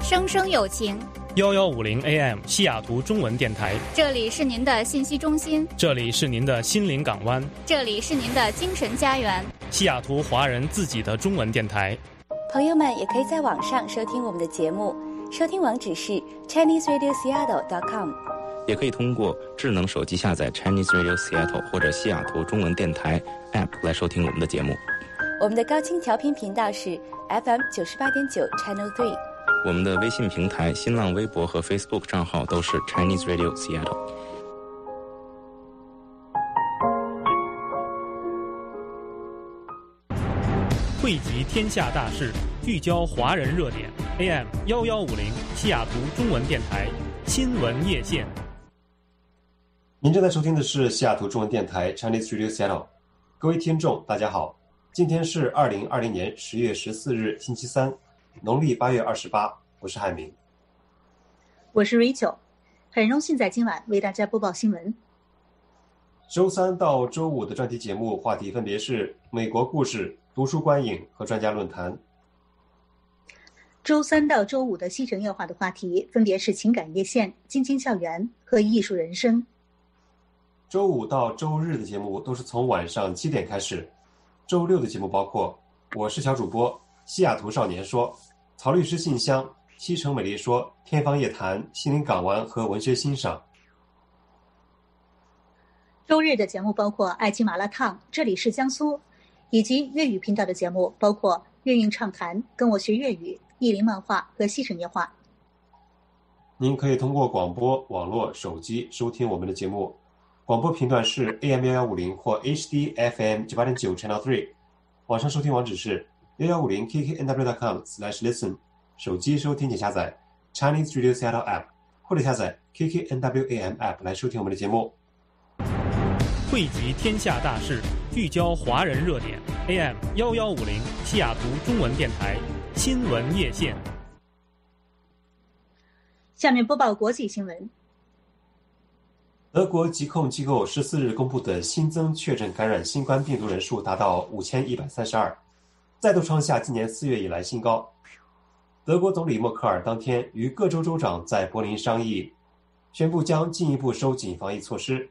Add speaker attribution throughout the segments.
Speaker 1: 声声有情。
Speaker 2: 1150 AM 西雅图中文电台，
Speaker 1: 这里是您的信息中心，
Speaker 2: 这里是您的心灵港湾，
Speaker 1: 这里是您的精神家园，
Speaker 2: 西雅图华人自己的中文电台。
Speaker 3: 朋友们也可以在网上收听我们的节目，收听网址是 ChineseRadioSeattle.com，
Speaker 4: 也可以通过智能手机下载 Chinese Radio Seattle 或者西雅图中文电台 App 来收听我们的节目。
Speaker 3: 我们的高清调频频道是 FM 98.9 Channel 3。
Speaker 4: 我们的微信平台、新浪微博和 Facebook 账号都是 Chinese Radio Seattle。
Speaker 2: 汇集天下大事，聚焦华人热点。AM 1150西雅图中文电台新闻夜线。
Speaker 5: 您正在收听的是西雅图中文电台 Chinese Radio Seattle。各位听众，大家好，今天是2020年10月14日，星期三。农历8月28，我是海明，
Speaker 6: 我是 Rachel， 很荣幸在今晚为大家播报新闻。
Speaker 5: 周三到周五的专题节目话题分别是美国故事、读书观影和专家论坛。
Speaker 6: 周三到周五的西城夜话的话题分别是情感夜线、精精校园和艺术人生。
Speaker 5: 周五到周日的节目都是从晚上7点开始。周六的节目包括我是小主播西雅图少年说、曹律师信箱、西城美丽说、天方夜谭、心灵港湾和文学欣赏。
Speaker 6: 周日的节目包括爱情麻辣烫、这里是江苏，以及粤语频道的节目包括粤韵畅谈、跟我学粤语、意林漫画和西城夜话。
Speaker 5: 您可以通过广播、网络、手机收听我们的节目。广播频段是 AM1150 或 HD FM 98.9 Channel 3， 网上收听网址是1150kknw.com/listen， 手机收听请下载 Chinese Radio Seattle App 或者下载 KKNWAM App 来收听我们的节目。
Speaker 2: 汇集天下大事，聚焦华人热点。AM 1150西雅图中文电台新闻夜线。
Speaker 6: 下面播报国际新闻。
Speaker 5: 德国疾控机构14日公布的新增确诊感染新冠病毒人数达到5132，再度创下今年4月以来新高。德国总理默克尔当天与各州州长在柏林商议，宣布将进一步收紧防疫措施。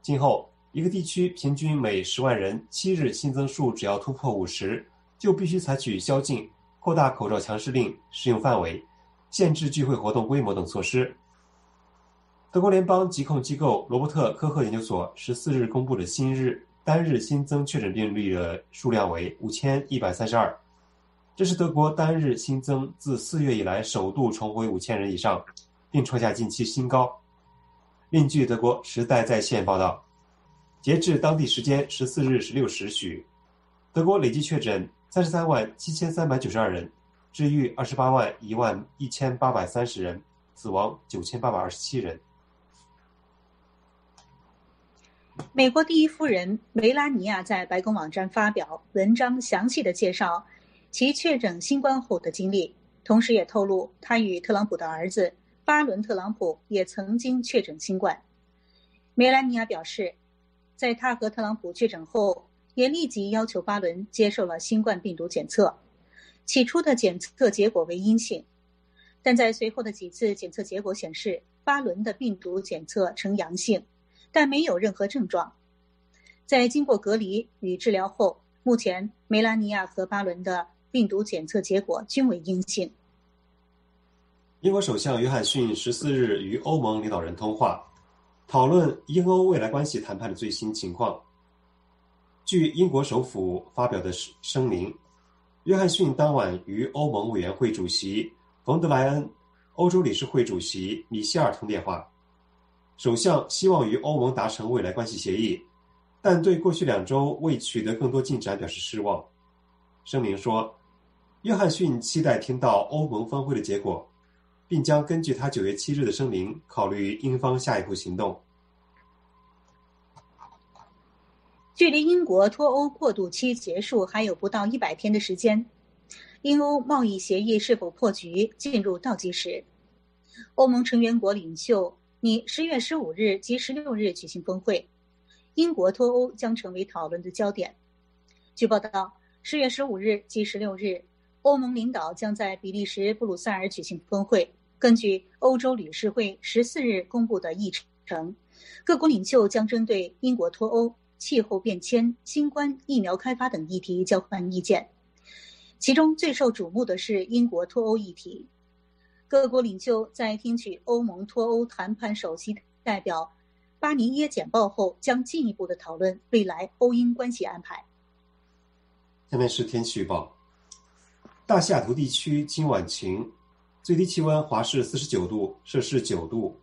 Speaker 5: 今后一个地区平均每10万人7日新增数只要突破50，就必须采取宵禁、扩大口罩强制令适用范围、限制聚会活动规模等措施。德国联邦疾控机构罗伯特科赫研究所14日公布的单日新增确诊病例的数量为5132，这是德国单日新增自4月以来首度重回5000人以上，并创下近期新高。另据德国时代在线报道，截至当地时间14日16时许，德国累计确诊337392人，治愈281130人，死亡9827人。
Speaker 6: 美国第一夫人梅拉尼亚在白宫网站发表文章，详细的介绍其确诊新冠后的经历，同时也透露她与特朗普的儿子巴伦特朗普也曾经确诊新冠。梅拉尼亚表示，在她和特朗普确诊后，也立即要求巴伦接受了新冠病毒检测，起初的检测结果为阴性，但在随后的几次检测结果显示，巴伦的病毒检测呈阳性，但没有任何症状。在经过隔离与治疗后，目前梅拉尼亚和巴伦的病毒检测结果均为阴性。
Speaker 5: 英国首相约翰逊14日与欧盟领导人通话，讨论英欧未来关系谈判的最新情况。据英国首府发表的声明，约翰逊当晚与欧盟委员会主席冯德莱恩、欧洲理事会主席米歇尔通电话。首相希望与欧盟达成未来关系协议，但对过去2周未取得更多进展表示失望。声明说，约翰逊期待听到欧盟峰会的结果，并将根据他9月7日的声明考虑英方下一步行动。
Speaker 6: 距离英国脱欧过渡期结束还有不到100天的时间，英欧贸易协议是否破局进入倒计时。欧盟成员国领袖拟10月15日及16日举行峰会，英国脱欧将成为讨论的焦点。据报道，10月15日及16日，欧欧盟领导将在比利时布鲁塞尔举行峰会。根据欧洲理事会14日公布的议程，各国领袖将针对英国脱欧、气候变迁、新冠疫苗开发等议题交换意见。其中最受瞩目的是英国脱欧议题。各国领袖在听取欧盟脱欧谈判首席代表巴尼耶简报后，将进一步的讨论未来欧英关系安排。
Speaker 5: 下面是天气预报。大西雅图地区今晚晴，最低气温华氏49度，摄氏9度。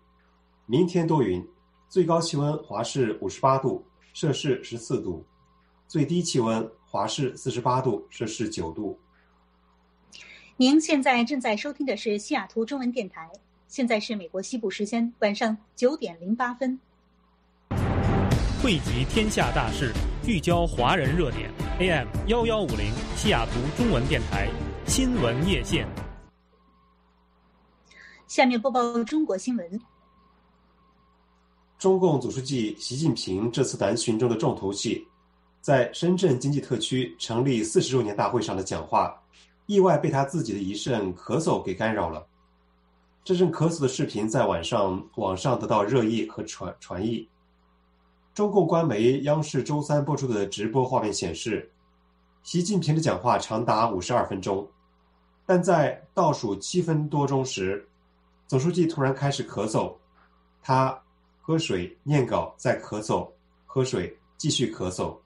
Speaker 5: 明天多云，最高气温华氏58度，摄氏14度，最低气温华氏48度，摄氏9度。
Speaker 6: 您现在正在收听的是西雅图中文电台，现在是美国西部时间晚上9点08分。
Speaker 2: 汇集天下大事，聚焦华人热点。AM 1150西雅图中文电台新闻夜线。
Speaker 6: 下面播报中国新闻。
Speaker 5: 中共总书记习近平这次南巡中的重头戏，在深圳经济特区成立40周年大会上的讲话，意外被他自己的一阵咳嗽给干扰了。这阵咳嗽的视频在网上得到热议和传译。中共官媒央视周三播出的直播画面显示，习近平的讲话长达52分钟，但在倒数7分多钟时，总书记突然开始咳嗽，他喝水、念稿，再咳嗽，喝水，继续咳嗽，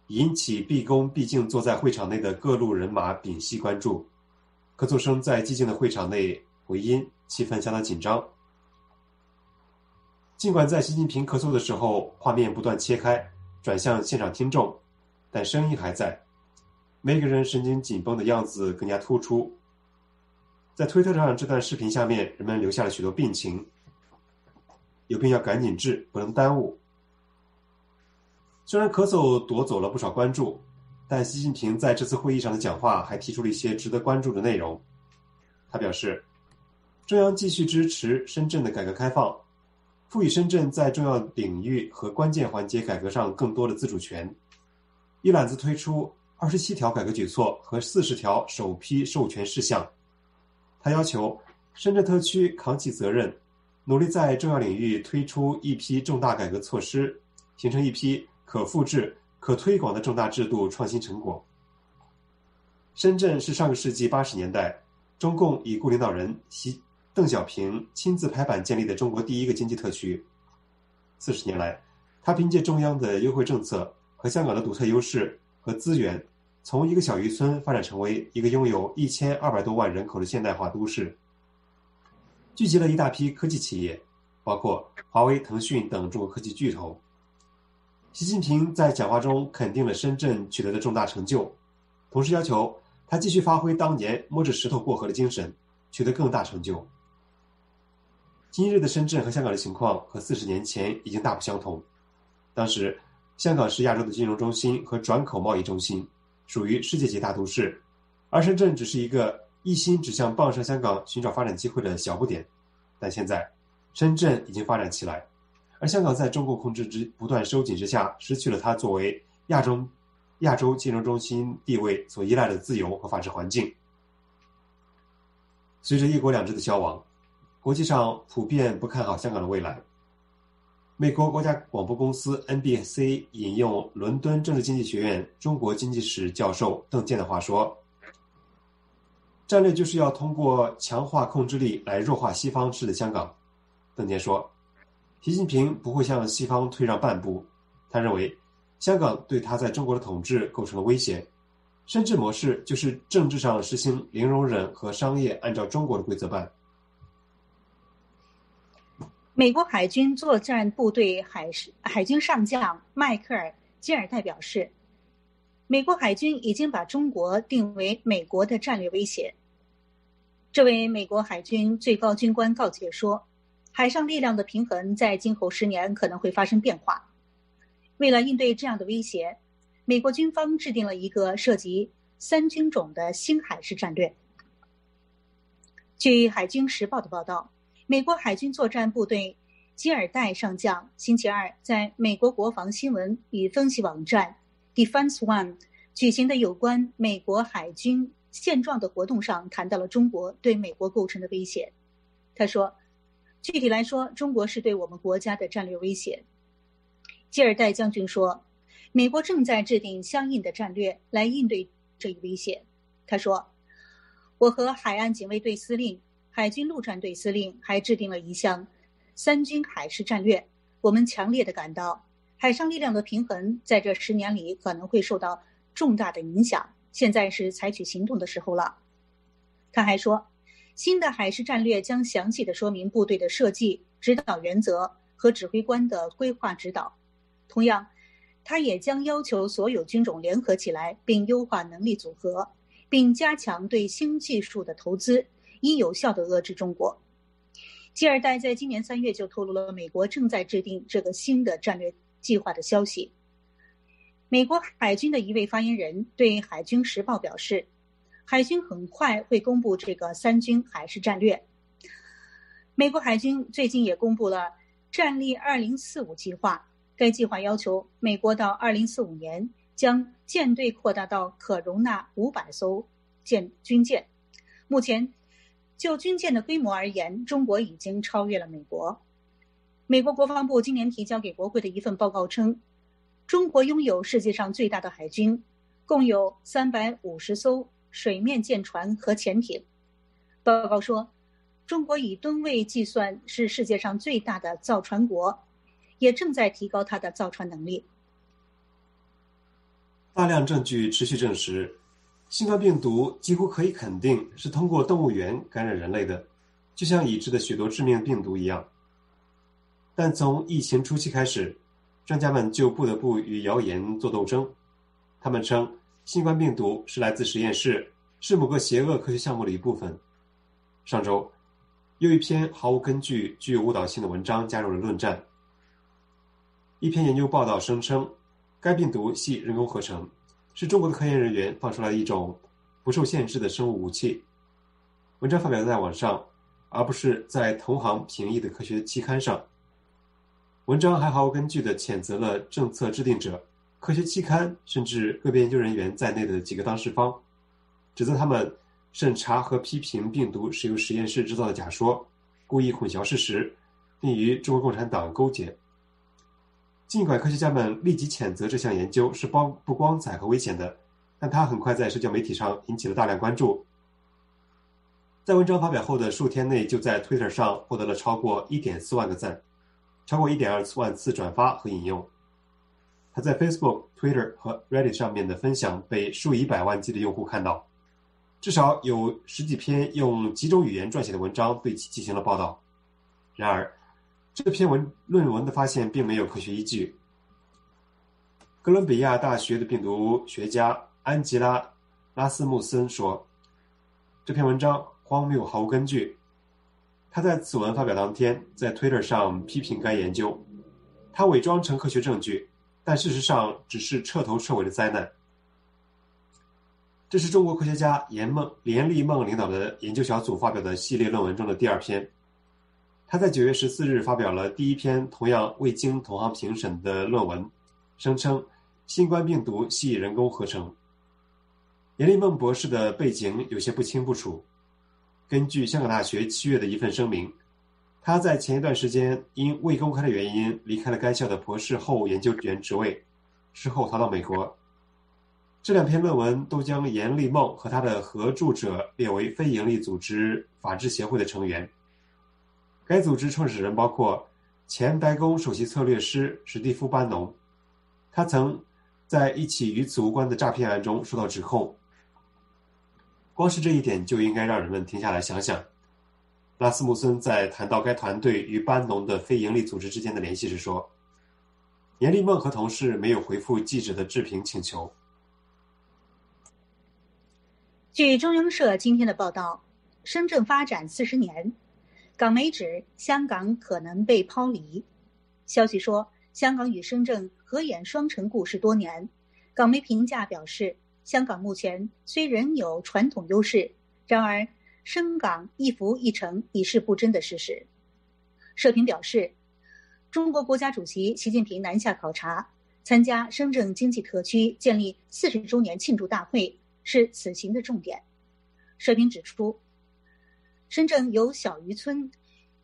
Speaker 5: 引起毕恭毕敬坐在会场内的各路人马屏息关注，咳嗽声在寂静的会场内回音，气氛相当紧张。尽管在习近平咳嗽的时候，画面不断切开，转向现场听众，但声音还在，每个人神经紧绷的样子更加突出。在推特上这段视频下面，人们留下了许多病情，有病要赶紧治，不能耽误。虽然咳嗽夺走了不少关注，但习近平在这次会议上的讲话还提出了一些值得关注的内容。他表示，中央继续支持深圳的改革开放，赋予深圳在重要领域和关键环节改革上更多的自主权，一揽子推出27条改革举措和40条首批授权事项。他要求深圳特区扛起责任，努力在重要领域推出一批重大改革措施，形成一批可复制、可推广的重大制度创新成果。深圳是上个世纪80年代中共已故领导人邓小平亲自拍板建立的中国第一个经济特区。40年来，他凭借中央的优惠政策和香港的独特优势和资源，从一个小渔村发展成为一个拥有1200多万人口的现代化都市，聚集了一大批科技企业，包括华为、腾讯等中国科技巨头。习近平在讲话中肯定了深圳取得的重大成就，同时要求他继续发挥当年摸着石头过河的精神，取得更大成就。今日的深圳和香港的情况和40年前已经大不相同。当时，香港是亚洲的金融中心和转口贸易中心，属于世界级大都市，而深圳只是一个一心只向傍上香港寻找发展机会的小不点。但现在，深圳已经发展起来，而香港在中共控制之不断收紧之下，失去了它作为亚洲金融中心地位所依赖的自由和法治环境。随着一国两制的消亡，国际上普遍不看好香港的未来。美国国家广播公司 NBC 引用伦敦政治经济学院中国经济史教授邓健的话说，战略就是要通过强化控制力来弱化西方式的香港。邓健说，习近平不会向西方退让半步，他认为香港对他在中国的统治构成了威胁，深圳模式就是政治上实行零容忍和商业按照中国的规则办。
Speaker 6: 美国海军作战部队海军上将迈克尔·基尔代表示，美国海军已经把中国定为美国的战略威胁。这位美国海军最高军官告诫说，海上力量的平衡在今后10年可能会发生变化。为了应对这样的威胁，美国军方制定了一个涉及3军种的新海事战略。据《海军时报》的报道，美国海军作战部队基尔代上将星期二在美国国防新闻与分析网站 Defense One 举行的有关美国海军现状的活动上谈到了中国对美国构成的威胁。他说，具体来说，中国是对我们国家的战略威胁。基尔代将军说，美国正在制定相应的战略来应对这一威胁。他说，我和海岸警卫队司令、海军陆战队司令还制定了一项三军海事战略。我们强烈地感到海上力量的平衡在这10年里可能会受到重大的影响，现在是采取行动的时候了。他还说，新的海事战略将详细地说明部队的设计、指导原则和指挥官的规划指导。同样，他也将要求所有军种联合起来，并优化能力组合，并加强对新技术的投资，以有效地遏制中国。基尔代在今年3月就透露了美国正在制定这个新的战略计划的消息。美国海军的一位发言人对《海军时报》表示，海军很快会公布这个三军海事战略。美国海军最近也公布了战力2045计划，该计划要求美国到2045年将舰队扩大到可容纳500艘军舰。目前就军舰的规模而言，中国已经超越了美国。美国国防部今年提交给国会的一份报告称，中国拥有世界上最大的海军，共有350艘水面舰船和潜艇。报告说，中国以吨位计算是世界上最大的造船国，也正在提高它的造船能力。
Speaker 5: 大量证据持续证实，新冠病毒几乎可以肯定是通过动物园感染人类的，就像已知的许多致命病毒一样。但从疫情初期开始，专家们就不得不与谣言做斗争。他们称新冠病毒是来自实验室，是某个邪恶科学项目的一部分。上周，又一篇毫无根据、具有误导性的文章加入了论战。一篇研究报道声称，该病毒系人工合成，是中国的科研人员放出来的一种不受限制的生物武器。文章发表在网上，而不是在同行评议的科学期刊上。文章还毫无根据地谴责了政策制定者、科学期刊甚至个别研究人员在内的几个当事方，指责他们审查和批评病毒是由实验室制造的假说，故意混淆事实，并与中国共产党勾结。尽管科学家们立即谴责这项研究是不光彩和危险的，但它很快在社交媒体上引起了大量关注。在文章发表后的数天内，就在 Twitter 上获得了超过 1.4 万个赞，超过 1.2 万次转发和引用。他在 Facebook、Twitter 和 Reddit 上面的分享被数以百万计的用户看到，至少有10几篇用几种语言撰写的文章对其进行了报道。然而，这篇论文的发现并没有科学依据。哥伦比亚大学的病毒学家安吉拉·拉斯穆森说，这篇文章荒谬毫无根据。他在此文发表当天在 Twitter 上批评该研究，他伪装成科学证据，但事实上只是彻头彻尾的灾难。这是中国科学家连立梦领导的研究小组发表的系列论文中的第2篇。他在9月14日发表了第1篇同样未经同行评审的论文，声称新冠病毒系人工合成。连立梦博士的背景有些不清不楚。根据香港大学7月的一份声明，他在前一段时间因未公开的原因离开了该校的博士后研究员职位，之后逃到美国。这2篇论文都将严立梦和他的合著者列为非营利组织法治协会的成员。该组织创始人包括前白宫首席策略师史蒂夫·班农，他曾在一起与此无关的诈骗案中受到指控。光是这一点就应该让人们停下来想想。拉斯穆森在谈到该团队与班农的非营利组织之间的联系时说，严立梦和同事没有回复记者的置评请求。
Speaker 6: 据中央社今天的报道，深圳发展40年，港媒指香港可能被抛离。消息说，香港与深圳合演双城故事多年。港媒评价表示，香港目前虽仍有传统优势，然而深港一浮一沉已是不争的事实。社评表示，中国国家主席习近平南下考察，参加深圳经济特区建立40周年庆祝大会是此行的重点。社评指出，深圳由小渔村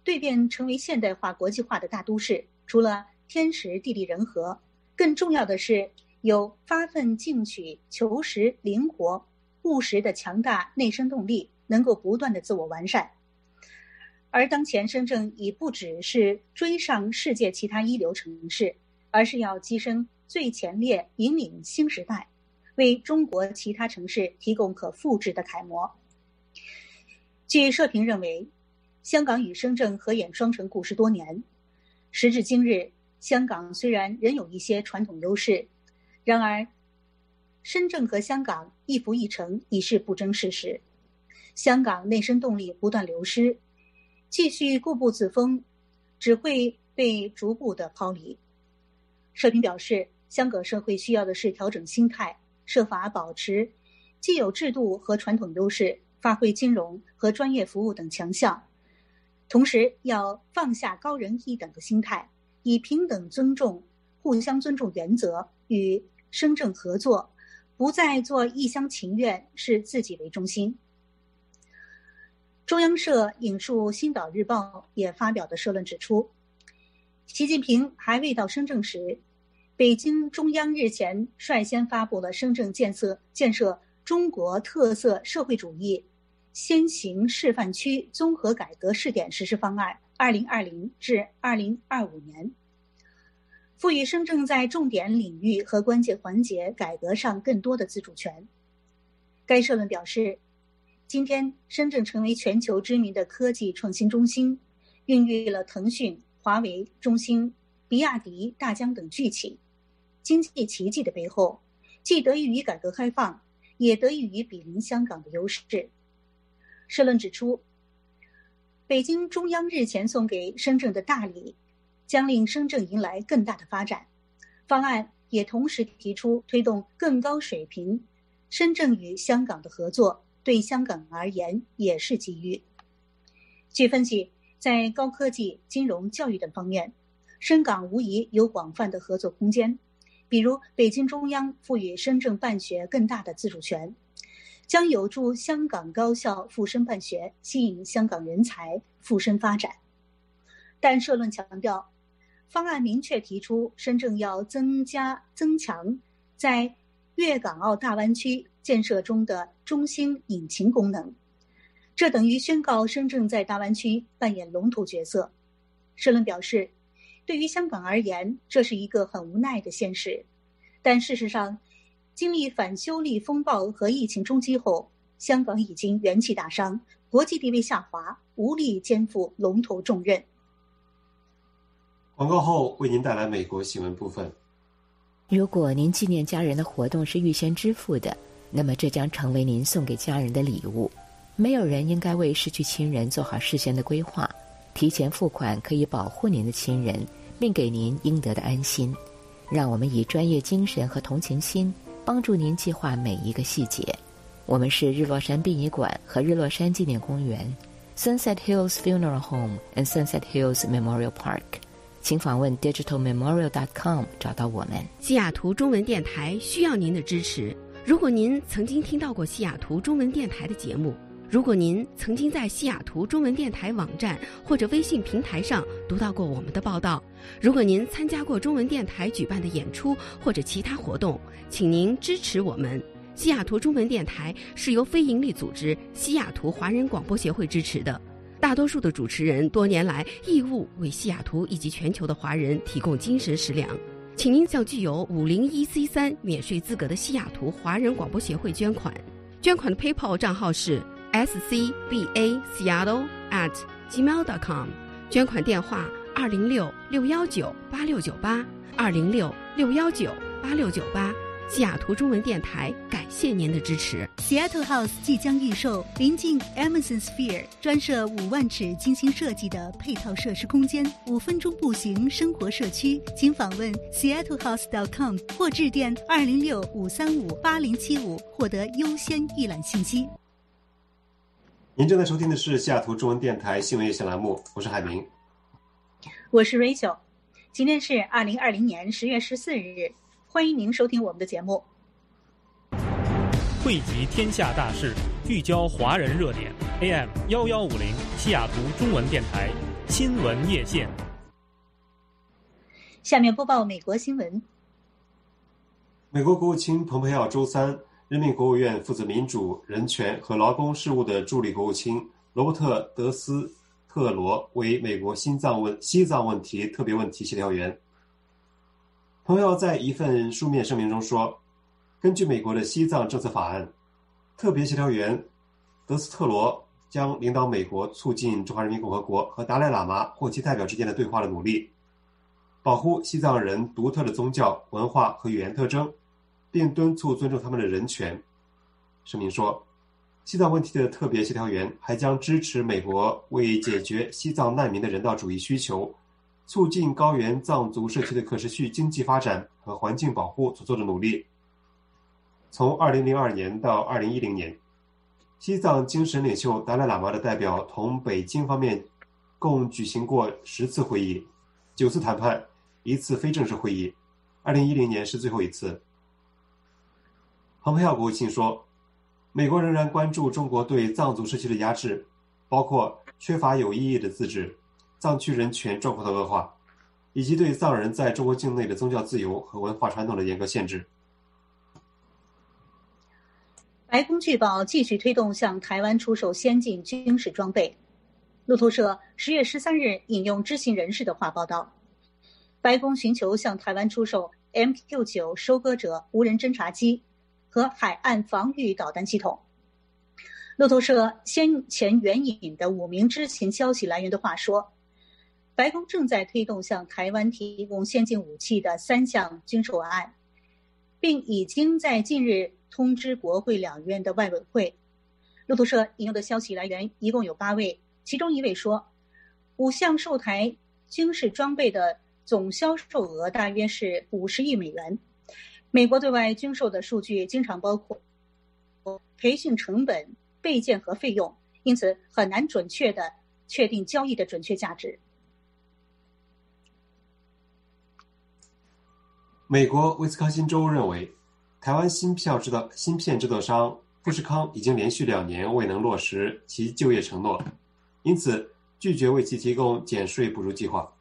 Speaker 6: 蜕变成为现代化国际化的大都市，除了天时地利人和，更重要的是有发奋进取、求实、灵活、务实的强大内生动力，能够不断的自我完善。而当前深圳已不只是追上世界其他一流城市，而是要跻身最前列，引领新时代，为中国其他城市提供可复制的楷模。据社评认为，香港与深圳合演双城故事多年，时至今日，香港虽然仍有一些传统优势，然而深圳和香港一浮一沉已是不争事实。香港内生动力不断流失，继续固步自封，只会被逐步的抛离。社评表示，香港社会需要的是调整心态，设法保持既有制度和传统优势，发挥金融和专业服务等强项，同时要放下高人一等的心态，以平等尊重、互相尊重原则与深圳合作，不再做一厢情愿，视自己为中心。中央社引述《星岛日报》也发表的社论指出，习近平还未到深圳时，北京中央日前率先发布了深圳建设中国特色社会主义先行示范区综合改革试点实施方案2020至2025年，赋予深圳在重点领域和关键环节改革上更多的自主权。该社论表示，今天深圳成为全球知名的科技创新中心，孕育了腾讯、华为、中兴、比亚迪、大疆等巨企。经济奇迹的背后，既得益于改革开放，也得益于毗邻香港的优势。社论指出，北京中央日前送给深圳的大礼，将令深圳迎来更大的发展。方案也同时提出推动更高水平深圳与香港的合作，对香港而言也是机遇。据分析，在高科技、金融、教育等方面，深港无疑有广泛的合作空间。比如北京中央赋予深圳办学更大的自主权，将有助香港高校附身办学，吸引香港人才附身发展。但社论强调，方案明确提出深圳要增强在粤港澳大湾区建设中的中心引擎功能，这等于宣告深圳在大湾区扮演龙头角色。社论表示，对于香港而言，这是一个很无奈的现实，但事实上，经历反修例风暴和疫情冲击后，香港已经元气大伤，国际地位下滑，无力肩负龙头重任。
Speaker 5: 广告后为您带来美国新闻部分。
Speaker 7: 如果您纪念家人的活动是预先支付的，那么这将成为您送给家人的礼物。没有人应该为失去亲人做好事先的规划，提前付款可以保护您的亲人，并给您应得的安心。让我们以专业精神和同情心帮助您计划每一个细节。我们是日落山殡仪馆和日落山纪念公园 Sunset Hills Funeral Home and Sunset Hills Memorial Park， 请访问 digitalmemorial.com 找到我们。
Speaker 8: 西雅图中文电台需要您的支持。如果您曾经听到过西雅图中文电台的节目，如果您曾经在西雅图中文电台网站或者微信平台上读到过我们的报道，如果您参加过中文电台举办的演出或者其他活动，请您支持我们。西雅图中文电台是由非营利组织西雅图华人广播协会支持的，大多数的主持人多年来义务为西雅图以及全球的华人提供精神食粮。请您向具有501C3免税资格的西雅图华人广播协会捐款。捐款的 PayPal 账号是scbaseattle@gmail.com， 捐款电话206-619-8698 206-619-8698。西雅图中文电台感谢您的支持。
Speaker 6: Seattle House 即将预售，临近 Emerson Sphere， 专设5万尺精心设计的配套设施空间，5分钟步行生活社区。请访问 seattlehouse.com 或致电206-535-8075获得优先预览信息。
Speaker 5: 您正在收听的是西雅图中文电台新闻夜线栏目，我是海明，
Speaker 6: 我是 Rachel。今天是2020年10月14日，欢迎您收听我们的节目。
Speaker 2: 汇集天下大事，聚焦华人热点 AM 1150西雅图中文电台新闻夜线。
Speaker 6: 下面播报美国新闻。
Speaker 5: 美国国务卿蓬佩奥周三任命国务院负责民主、人权和劳工事务的助理国务卿罗伯特·德斯特罗为美国西藏问题特别问题协调员。蓬佩奥在一份书面声明中说，根据美国的西藏政策法案，特别协调员德斯特罗将领导美国促进中华人民共和国和达赖喇嘛或其代表之间的对话的努力，保护西藏人独特的宗教、文化和语言特征，并敦促尊重他们的人权。声明说，西藏问题的特别协调员还将支持美国为解决西藏难民的人道主义需求，促进高原藏族社区的可持续经济发展和环境保护所做的努力。从2002年到2010年，西藏精神领袖达赖喇嘛的代表同北京方面共举行过10次会议，9次谈判，1次非正式会议，2010年是最后一次。蓬佩奥国务卿说，美国仍然关注中国对藏族社区的压制，包括缺乏有意义的自治、藏区人权状况的恶化，以及对藏人在中国境内的宗教自由和文化传统的严格限制。
Speaker 6: 白宫据报继续推动向台湾出售先进军事装备。路透社10月13日引用知情人士的话报道，白宫寻求向台湾出售 MQ-9 收割者无人侦察机和海岸防御导弹系统。路透社先前援引的5名知情消息来源的话说，白宫正在推动向台湾提供先进武器的3项军售案，并已经在近日通知国会两院的外委会。路透社引用的消息来源一共有8位，其中1位说，5项售台军事装备的总销售额大约是50亿美元。美国对外军售的数据经常包括培训成本、备件和费用，因此很难准确地确定交易的准确价值。
Speaker 5: 美国威斯康辛州认为，台湾芯片制造商富士康已经连续2年未能落实其就业承诺，因此拒绝为其提供减税补助计划。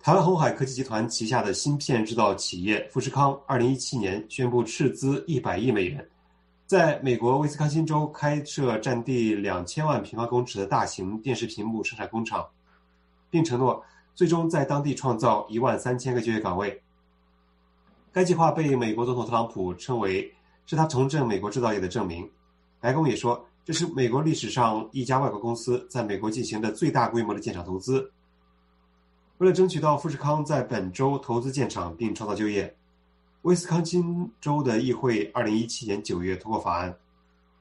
Speaker 5: 台湾鸿海科技集团旗下的芯片制造企业富士康2017年宣布斥资100亿美元，在美国威斯康辛州开设占地2000万平方公尺的大型电视屏幕生产工厂，并承诺最终在当地创造13000个就业岗位。该计划被美国总统特朗普称为是他重振美国制造业的证明。白宫也说，这是美国历史上一家外国公司在美国进行的最大规模的建厂投资。为了争取到富士康在本州投资建厂并创造就业，威斯康辛州的议会2017年9月通过法案，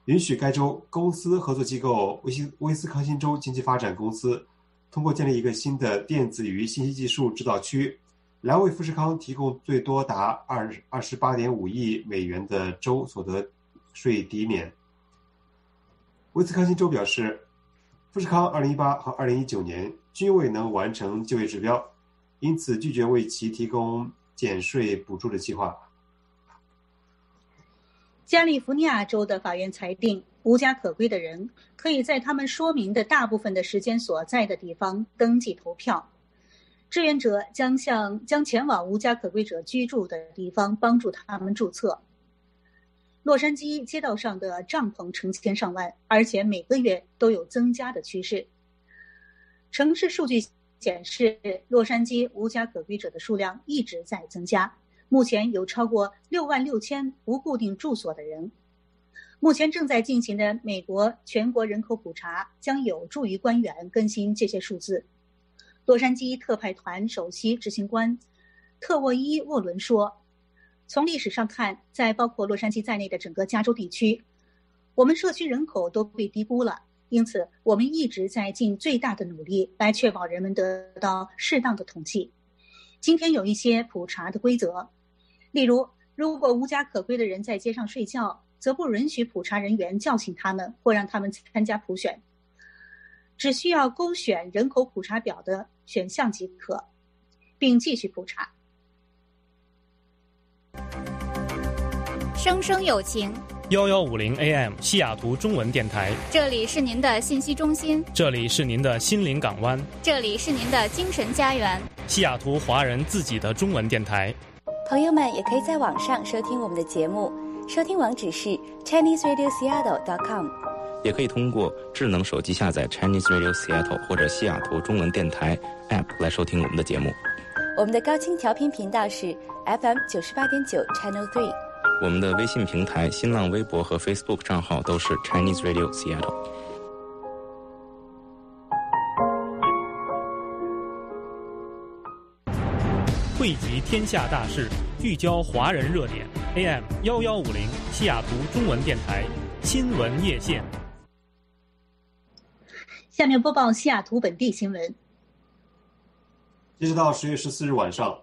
Speaker 5: 允许该州公司合作机构威斯康辛州经济发展公司通过建立一个新的电子与信息技术制造区，来为富士康提供最多达28.5亿美元的州所得税抵免。威斯康辛州表示，富士康2018和2019年均未能完成就业指标，因此拒绝为其提供减税补助的计划。
Speaker 6: 加利福尼亚州的法院裁定，无家可归的人可以在他们说明的大部分的时间所在的地方登记投票。志愿者将前往无家可归者居住的地方帮助他们注册。洛杉矶街道上的帐篷成千上万，而且每个月都有增加的趋势。城市数据显示，洛杉矶无家可归者的数量一直在增加，目前有超过66000无固定住所的人。目前正在进行的美国全国人口普查将有助于官员更新这些数字。洛杉矶特派团首席执行官特沃伊·沃伦说，从历史上看，在包括洛杉矶在内的整个加州地区，我们社区人口都被低估了，因此我们一直在尽最大的努力来确保人们得到适当的统计。今天有一些普查的规则，例如，如果无家可归的人在街上睡觉，则不允许普查人员叫醒他们或让他们参加普选，只需要勾选人口普查表的选项即可，并继续普查。
Speaker 1: 生生有情，
Speaker 2: 1150 AM 西雅图中文电台。
Speaker 1: 这里是您的信息中心，
Speaker 2: 这里是您的心灵港湾，
Speaker 1: 这里是您的精神家园。
Speaker 2: 西雅图华人自己的中文电台。
Speaker 3: 朋友们也可以在网上收听我们的节目，收听网址是 ChineseRadioSeattle.com，
Speaker 4: 也可以通过智能手机下载 Chinese Radio Seattle 或者西雅图中文电台 App 来收听我们的节目。
Speaker 3: 我们的高清调频频道是 FM 98.9 Channel 3。
Speaker 4: 我们的微信平台、新浪微博和 Facebook 账号都是 Chinese Radio Seattle。
Speaker 2: 汇集天下大事，聚焦华人热点。AM 1150西雅图中文电台新闻夜线。
Speaker 6: 下面播报西雅图本地新闻。
Speaker 5: 截止到10月14日晚上，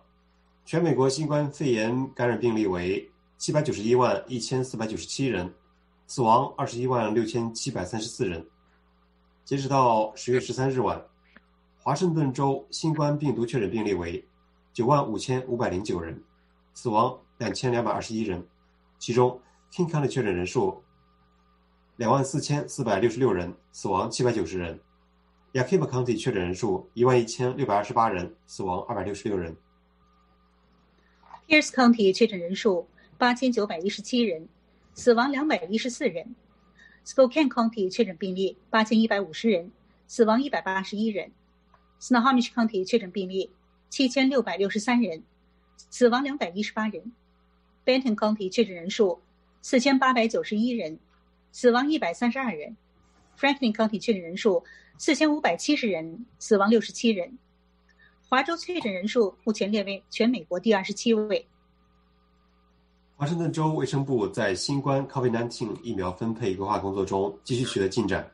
Speaker 5: 全美国新冠肺炎感染病例为7911497人，死亡216734人。截止到10月13日晚，华盛顿州新冠病毒确诊病例为95509人，死亡2221人，其中 King County 确诊人数24466人，死亡790人。Yakima County 确诊人数11628人，死亡266人。
Speaker 6: Pierce County 确诊人数8917人，死亡214人。Spokane County 确诊病例8150人，死亡181人。Snohomish County 确诊病例7663人，死亡218人。Benton County 确诊人数4891人，死亡132人。Franklin County 确诊人数4570人，死亡67人。华州确诊人数目前列为全美国第27位。
Speaker 5: 华盛顿州卫生部在新冠 COVID-19 疫苗分配规划工作中继续取得进展。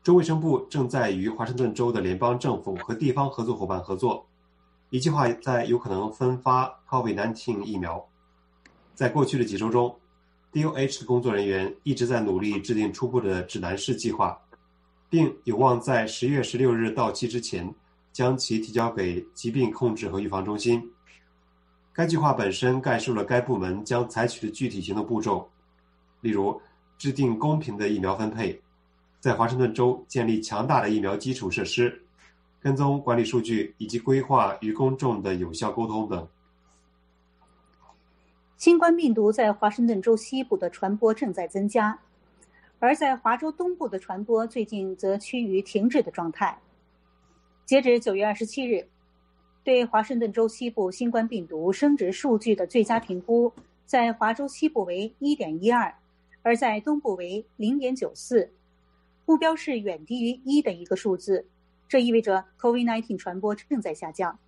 Speaker 5: 州卫生部正在与华盛顿州的联邦政府和地方合作伙伴合作，以计划在有可能分发 COVID-19 疫苗。在过去的几周中， DOH 的工作人员一直在努力制定初步的指南式计划，并有望在10月16日到期之前将其提交给疾病控制和预防中心。该计划本身概述了该部门将采取的具体行动步骤，例如制定公平的疫苗分配，在华盛顿州建立强大的疫苗基础设施，跟踪管理数据以及规划与公众的有效沟通等。
Speaker 6: 新冠病毒在华盛顿州西部的传播正在增加，而在华州东部的传播最近则趋于停滞的状态。截止9月27日，对华盛顿州西部新冠病毒生殖数据的最佳评估在华州西部为 1.12， 而在东部为 0.94， 目标是远低于1的一个数字，这意味着 COVID-19 传播正在下降。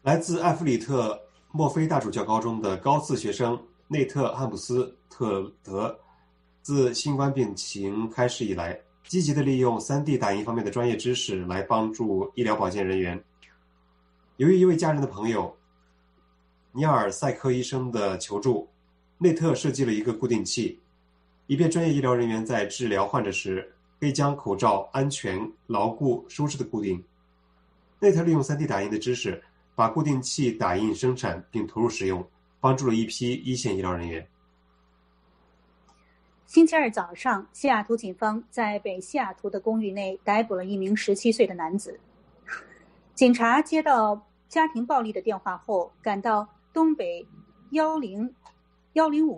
Speaker 5: 来自艾弗里特墨菲大主教高中的高四学生内特·汉普斯特德，自新冠病情开始以来，积极地利用 3D 打印方面的专业知识来帮助医疗保健人员。由于一位家人的朋友尼尔塞科医生的求助，内特设计了一个固定器，以便专业医疗人员在治疗患者时可以将口罩安全、牢固、舒适的固定。内特利用 3D 打印的知识，把固定器打印生产并投入使用，帮助了一批一线医疗人员。
Speaker 6: 星期二早上，西雅图警方在北西雅图的公寓内逮捕了一名17岁的男子。警察接到家庭暴力的电话后，赶到东北105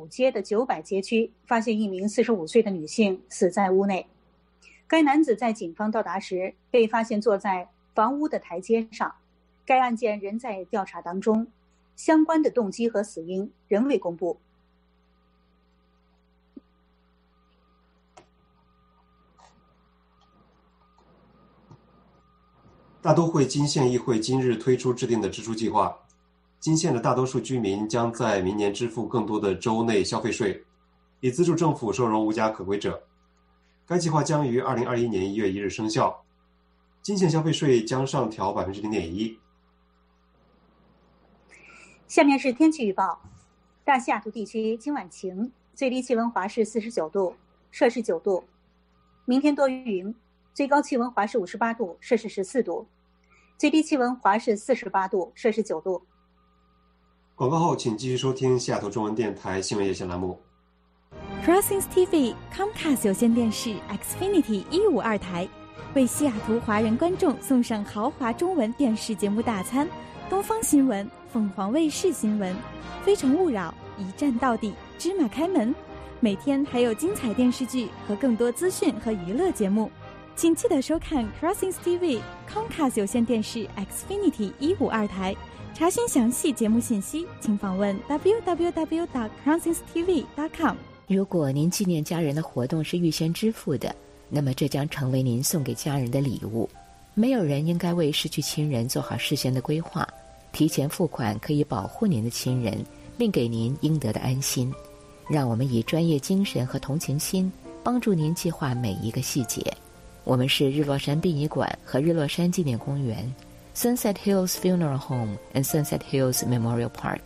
Speaker 6: 街的900街区，发现一名45岁的女性死在屋内。该男子在警方到达时被发现坐在房屋的台阶上。该案件仍在调查当中，相关的动机和死因仍未公布。
Speaker 5: 大都会金县议会今日推出制定的支出计划，金县的大多数居民将在明年支付更多的州内消费税，以资助政府收容无家可归者。该计划将于2021年1月1日生效，金县消费税将上调 0.1%。
Speaker 6: 下面是天气预报。大西雅图地区今晚晴，最低气温华氏49度，摄氏9度。明天多云，最高气温华氏58度，摄氏14度。最低气温华氏48度，摄氏9度。
Speaker 5: 广告后，请继续收听西雅图中文电台新闻夜线栏目。
Speaker 9: Crossings TV Comcast 有线电视 Xfinity 152台为西雅图华人观众送上豪华中文电视节目大餐，东方新闻、凤凰卫视新闻、非诚勿扰、一站到底、芝麻开门，每天还有精彩电视剧和更多资讯和娱乐节目。请记得收看 Crossings TV Comcast 有线电视 Xfinity 152台。查询详细节目信息，请访问 www.crossingstv.com。
Speaker 7: 如果您纪念家人的活动是预先支付的，那么这将成为您送给家人的礼物。没有人应该为失去亲人做好事先的规划，提前付款可以保护您的亲人，并给您应得的安心。让我们以专业精神和同情心帮助您计划每一个细节。我们是日落山殡仪馆和日落山纪念公园 Sunset Hills Funeral Home and Sunset Hills Memorial Park。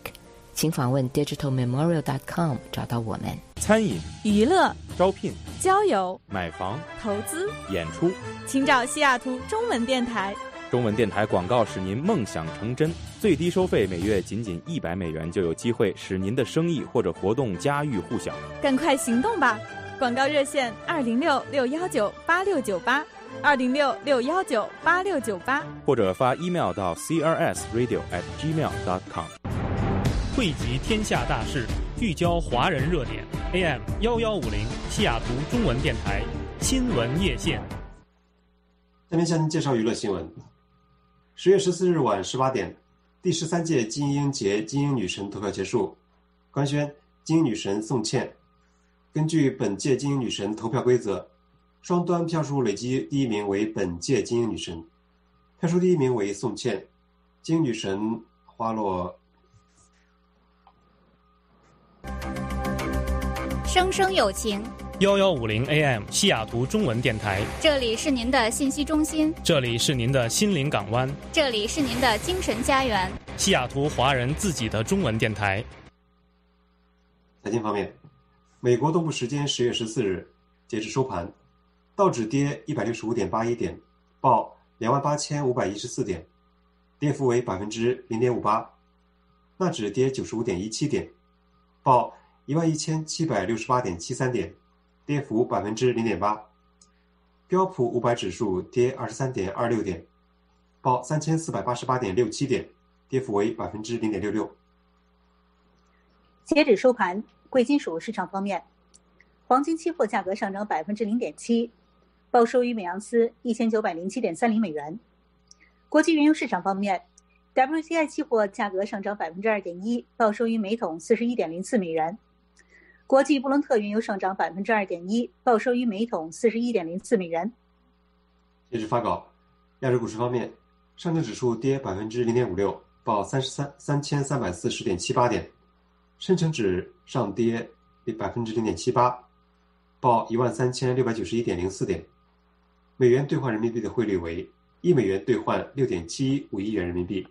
Speaker 7: 请访问 digitalmemorial.com 找到我们。
Speaker 2: 餐饮、
Speaker 9: 娱乐、
Speaker 2: 招聘、
Speaker 9: 交友、
Speaker 2: 买房、
Speaker 9: 投资、
Speaker 2: 演出，
Speaker 9: 请找西雅图中文电台。
Speaker 2: 中文电台广告使您梦想成真，最低收费每月仅100美元，就有机会使您的生意或者活动家喻户晓。
Speaker 9: 赶快行动吧！广告热线206-619-8698，206-619-8698，
Speaker 2: 或者发 email 到 crsradio@gmail.com。 汇集天下大事，聚焦华人热点。AM 1150西雅图中文电台新闻夜线。
Speaker 5: 下面向您介绍娱乐新闻。10月14日晚18点，第13届金鹰节金鹰女神投票结束，官宣金鹰女神宋茜。根据本届金鹰女神投票规则，双端票数累积第一名为本届金鹰女神，票数第一名为宋茜，金鹰女神花落。
Speaker 1: 生生有情
Speaker 2: 1150 AM 西雅图中文电台，
Speaker 1: 这里是您的信息中心，
Speaker 2: 这里是您的心灵港湾，
Speaker 1: 这里是您的精神家园，
Speaker 2: 西雅图华人自己的中文电台。
Speaker 5: 财经方面，美国东部时间10月14日截至收盘，道指跌 165.81 点，报 28,514 点，跌幅为 0.58%， 纳指跌 95.17 点，报 11,768.73 点，跌幅 0.8%， 标普500指数跌 23.26 点，报 3,488.67 点，跌幅为 0.66%。
Speaker 6: 截止收盘，贵金属市场方面，黄金期货价格上涨 0.7%， 报收于每盎司 1907.30 美元。国际原油市场方面， WTI 期货价格上涨 2.1%， 报收于每桶 41.04 美元。国际布伦特原油上涨 2.1%， 报收于每桶 41.04 美元。
Speaker 5: 截至发稿，亚洲股市方面，上证指数跌 0.56%， 报 3,340.78 点，深成指上跌 0.78%， 报 13,691.04 点。美元兑换人民币的汇率为1美元兑换 6.715亿元人民币。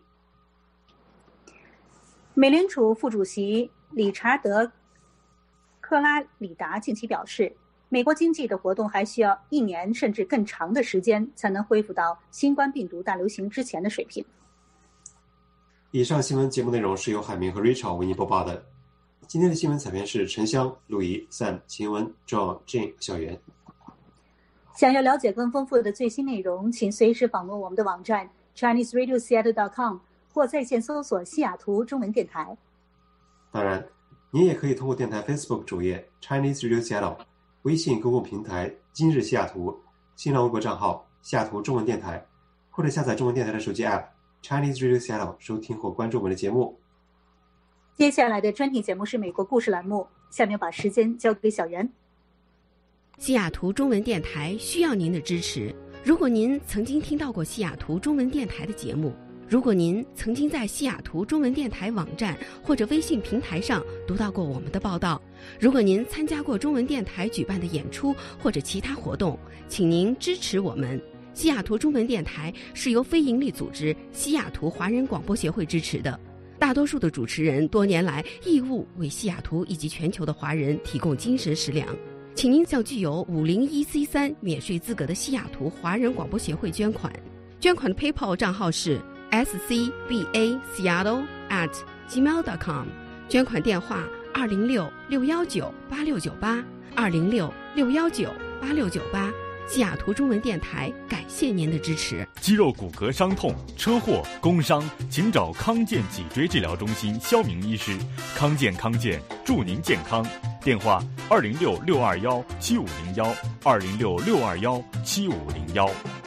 Speaker 6: 美联储副主席理查德·克拉里达近期表示，美国经济的活动还需要1年甚至更长的时间才能恢复到新冠病毒大流行之前的水平。
Speaker 5: 以上新闻节目内容是由海明和 Rachel 为您播报的。今天的新闻采编是陈香、陆怡、Sam、秦文、John、Jane、小袁。
Speaker 6: 想要了解更丰富的最新内容，请随时访问我们的网站 ChineseRadioSeattle.com 或在线搜索西雅图中文电台。
Speaker 5: 当然，您也可以通过电台 Facebook 主页 Chinese Radio Seattle、 微信公共平台今日西雅图、新浪微博账号西雅图中文电台，或者下载中文电台的手机 App Chinese Radio Seattle 收听或关注我们的节目。
Speaker 6: 接下来的专题节目是美国故事栏目，下面把时间交给小袁。
Speaker 8: 西雅图中文电台需要您的支持。如果您曾经听到过西雅图中文电台的节目，如果您曾经在西雅图中文电台网站或者微信平台上读到过我们的报道，如果您参加过中文电台举办的演出或者其他活动，请您支持我们。西雅图中文电台是由非营利组织西雅图华人广播协会支持的，大多数的主持人多年来义务为西雅图以及全球的华人提供精神食粮。请您向具有501C3免税资格的西雅图华人广播协会捐款。捐款的 PayPal 账号是scbaseattle@ @gmail.com， 捐款电话206-619-8698，206-619-8698。西雅图中文电台感谢您的支持。
Speaker 10: 肌肉骨骼伤痛、车祸、工伤，请找康健脊椎治疗中心肖明医师。康健祝您健康。电话206-621-7501，206-621-7501。